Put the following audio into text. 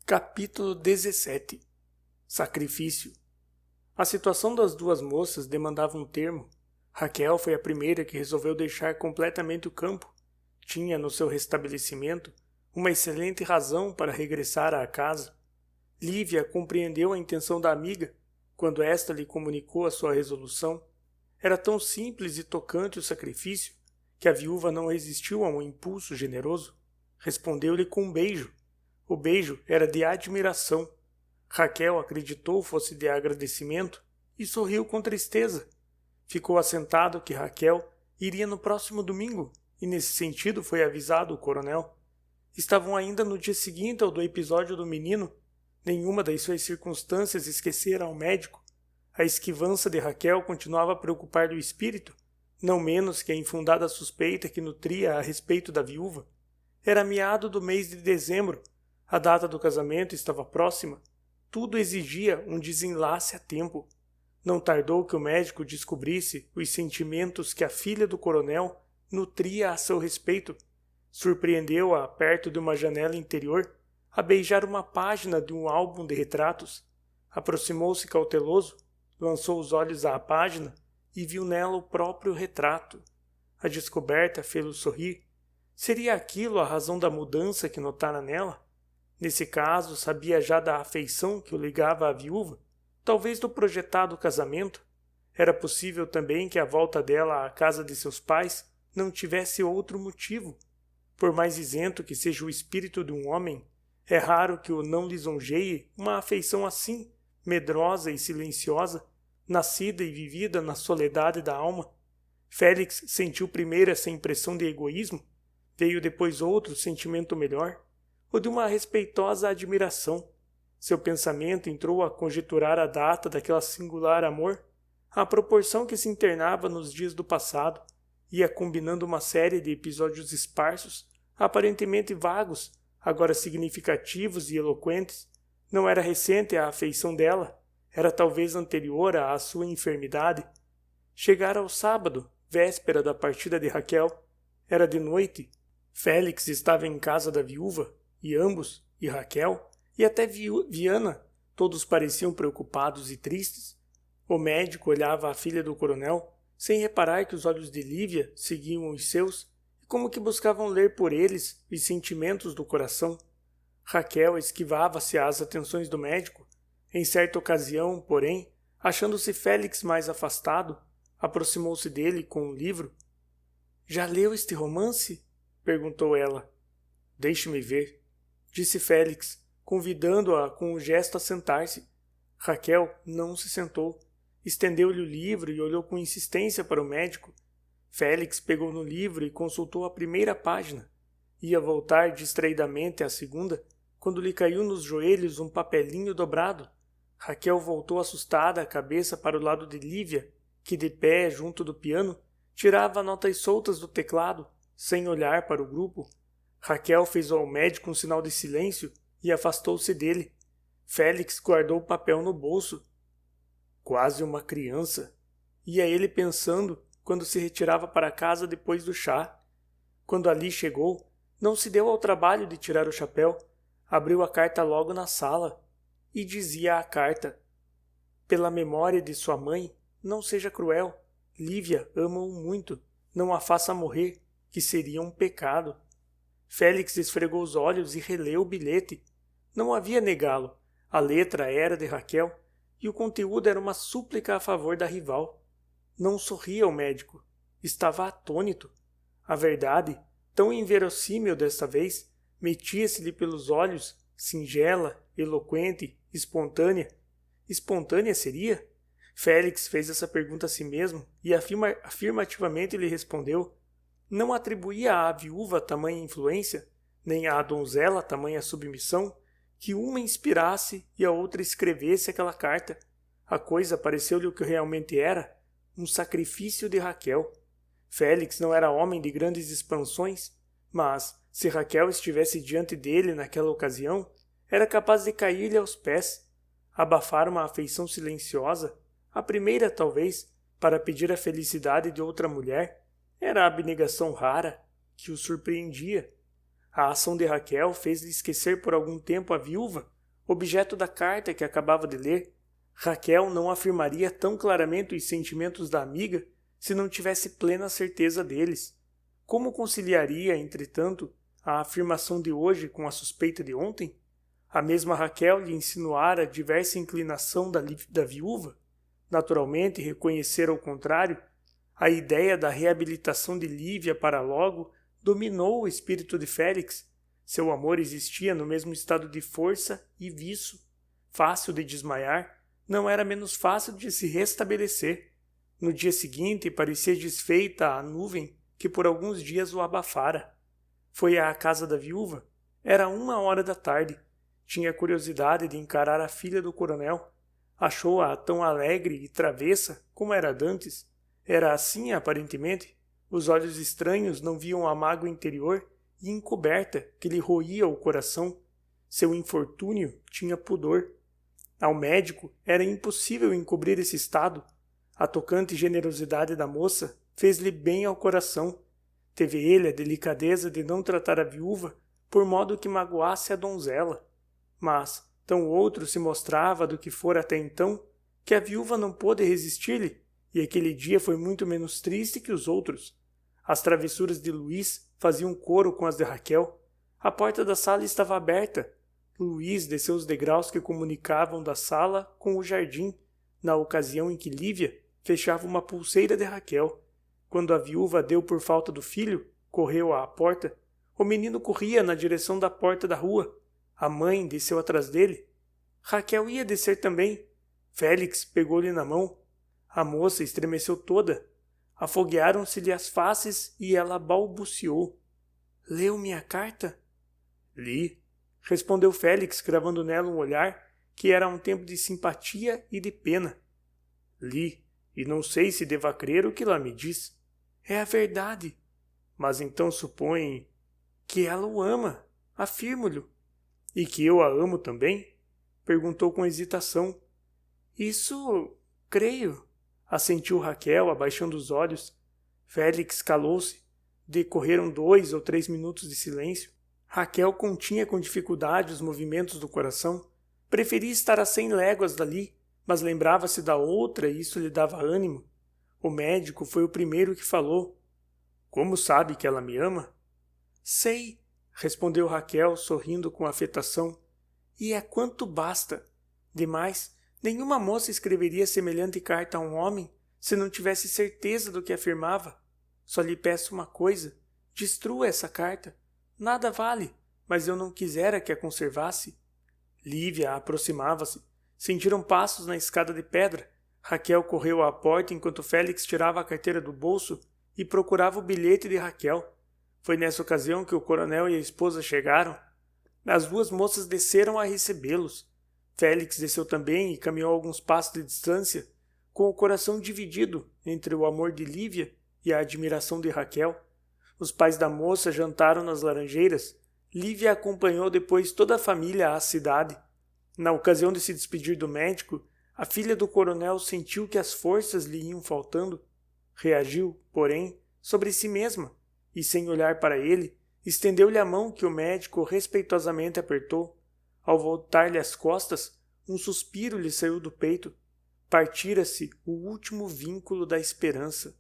Capítulo 17. Sacrifício. A situação das duas moças demandava um termo. Raquel foi a primeira que resolveu deixar completamente o campo. Tinha no seu restabelecimento uma excelente razão para regressar à casa. Lívia compreendeu a intenção da amiga quando esta lhe comunicou a sua resolução. Era tão simples e tocante o sacrifício que a viúva não resistiu a um impulso generoso. Respondeu-lhe com um beijo. O beijo era de admiração. Raquel acreditou fosse de agradecimento e sorriu com tristeza. Ficou assentado que Raquel iria no próximo domingo e nesse sentido foi avisado o coronel. Estavam ainda no dia seguinte ao do episódio do menino. Nenhuma das suas circunstâncias esquecera ao médico. A esquivança de Raquel continuava a preocupar do espírito, não menos que a infundada suspeita que nutria a respeito da viúva. Era meado do mês de dezembro. A data do casamento estava próxima. Tudo exigia um desenlace a tempo. Não tardou que o médico descobrisse os sentimentos que a filha do coronel nutria a seu respeito. Surpreendeu-a perto de uma janela interior, a beijar uma página de um álbum de retratos. Aproximou-se cauteloso, lançou os olhos à página e viu nela o próprio retrato. A descoberta fê-lo sorrir. Seria aquilo a razão da mudança que notara nela? Nesse caso, sabia já da afeição que o ligava à viúva, talvez do projetado casamento. Era possível também que a volta dela à casa de seus pais não tivesse outro motivo. Por mais isento que seja o espírito de um homem, é raro que o não lisonjeie uma afeição assim, medrosa e silenciosa, nascida e vivida na soledade da alma. Félix sentiu primeiro essa impressão de egoísmo, veio depois outro sentimento melhor, o de uma respeitosa admiração. Seu pensamento entrou a conjecturar a data daquele singular amor, a proporção que se internava nos dias do passado, ia combinando uma série de episódios esparsos, aparentemente vagos, agora significativos e eloquentes. Não era recente a afeição dela, era talvez anterior à sua enfermidade. Chegara ao sábado, véspera da partida de Raquel. Era de noite. Félix estava em casa da viúva, e ambos, e Raquel, e até Viana, todos pareciam preocupados e tristes. O médico olhava a filha do coronel, sem reparar que os olhos de Lívia seguiam os seus, e como que buscavam ler por eles os sentimentos do coração. Raquel esquivava-se às atenções do médico. Em certa ocasião, porém, achando-se Félix mais afastado, aproximou-se dele com um livro. "Já leu este romance?" perguntou ela. "Deixe-me ver", disse Félix, convidando-a com um gesto a sentar-se. Raquel não se sentou. Estendeu-lhe o livro e olhou com insistência para o médico. Félix pegou no livro e consultou a primeira página. Ia voltar distraidamente à segunda, quando lhe caiu nos joelhos um papelinho dobrado. Raquel voltou assustada a cabeça para o lado de Lívia, que de pé junto do piano tirava notas soltas do teclado, sem olhar para o grupo. Raquel fez ao médico um sinal de silêncio e afastou-se dele. Félix guardou o papel no bolso. Quase uma criança, ia ele pensando quando se retirava para casa depois do chá. Quando ali chegou, não se deu ao trabalho de tirar o chapéu. Abriu a carta logo na sala e dizia a carta: "Pela memória de sua mãe, não seja cruel. Lívia ama-o muito. Não a faça morrer, que seria um pecado." Félix esfregou os olhos e releu o bilhete. Não havia negá-lo. A letra era de Raquel e o conteúdo era uma súplica a favor da rival. Não sorria o médico. Estava atônito. A verdade, tão inverossímil desta vez, metia-se-lhe pelos olhos, singela, eloquente, espontânea. Espontânea seria? Félix fez essa pergunta a si mesmo e afirmativamente lhe respondeu. Não atribuía à viúva tamanha influência, nem à donzela tamanha submissão, que uma inspirasse e a outra escrevesse aquela carta. A coisa pareceu-lhe o que realmente era, um sacrifício de Raquel. Félix não era homem de grandes expansões, mas, se Raquel estivesse diante dele naquela ocasião, era capaz de cair-lhe aos pés, abafar uma afeição silenciosa, a primeira talvez, para pedir a felicidade de outra mulher. Era a abnegação rara que o surpreendia. A ação de Raquel fez-lhe esquecer por algum tempo a viúva, objeto da carta que acabava de ler, Raquel não afirmaria tão claramente os sentimentos da amiga se não tivesse plena certeza deles. Como conciliaria, entretanto, a afirmação de hoje com a suspeita de ontem? A mesma Raquel lhe insinuara diversa inclinação da viúva. Naturalmente, reconhecer ao contrário, a ideia da reabilitação de Lívia para logo dominou o espírito de Félix. Seu amor existia no mesmo estado de força e vício. Fácil de desmaiar, não era menos fácil de se restabelecer. No dia seguinte, parecia desfeita a nuvem que por alguns dias o abafara. Foi à casa da viúva. Era 1 da tarde. Tinha curiosidade de encarar a filha do coronel. Achou-a tão alegre e travessa como era dantes. Era assim, aparentemente. Os olhos estranhos não viam a mágoa interior e encoberta que lhe roía o coração. Seu infortúnio tinha pudor. Ao médico era impossível encobrir esse estado. A tocante generosidade da moça fez-lhe bem ao coração. Teve ele a delicadeza de não tratar a viúva por modo que magoasse a donzela. Mas tão outro se mostrava do que fora até então, que a viúva não pôde resistir-lhe, e aquele dia foi muito menos triste que os outros. As travessuras de Luís faziam coro com as de Raquel. A porta da sala estava aberta. Luís desceu os degraus que comunicavam da sala com o jardim, na ocasião em que Lívia fechava uma pulseira de Raquel. Quando a viúva deu por falta do filho, correu à porta. O menino corria na direção da porta da rua. A mãe desceu atrás dele. Raquel ia descer também. Félix pegou-lhe na mão. A moça estremeceu toda. Afoguearam-se-lhe as faces e ela balbuciou. — Leu minha carta? — Li, respondeu Félix, cravando nela um olhar que era a um tempo de simpatia e de pena. — Li, e não sei se deva crer o que lá me diz. — É a verdade. — Mas então supõe... — Que ela o ama. Afirmo-lhe. — E que eu a amo também? Perguntou com hesitação. — Isso... creio... assentiu Raquel, abaixando os olhos. Félix calou-se. Decorreram 2 ou 3 minutos de silêncio. Raquel continha com dificuldade os movimentos do coração. Preferia estar a 100 léguas dali, mas lembrava-se da outra e isso lhe dava ânimo. O médico foi o primeiro que falou. — Como sabe que ela me ama? — Sei, respondeu Raquel, sorrindo com afetação. E é quanto basta. Demais, nenhuma moça escreveria semelhante carta a um homem se não tivesse certeza do que afirmava. Só lhe peço uma coisa. Destrua essa carta. Nada vale, mas eu não quisera que a conservasse. Lívia aproximava-se. Sentiram passos na escada de pedra. Raquel correu à porta enquanto Félix tirava a carteira do bolso e procurava o bilhete de Raquel. Foi nessa ocasião que o coronel e a esposa chegaram. As 2 moças desceram a recebê-los. Félix desceu também e caminhou alguns passos de distância, com o coração dividido entre o amor de Lívia e a admiração de Raquel. Os pais da moça jantaram nas laranjeiras. Lívia acompanhou depois toda a família à cidade. Na ocasião de se despedir do médico, a filha do coronel sentiu que as forças lhe iam faltando. Reagiu, porém, sobre si mesma, e sem olhar para ele, estendeu-lhe a mão que o médico respeitosamente apertou. Ao voltar-lhe as costas, um suspiro lhe saiu do peito. Partira-se o último vínculo da esperança.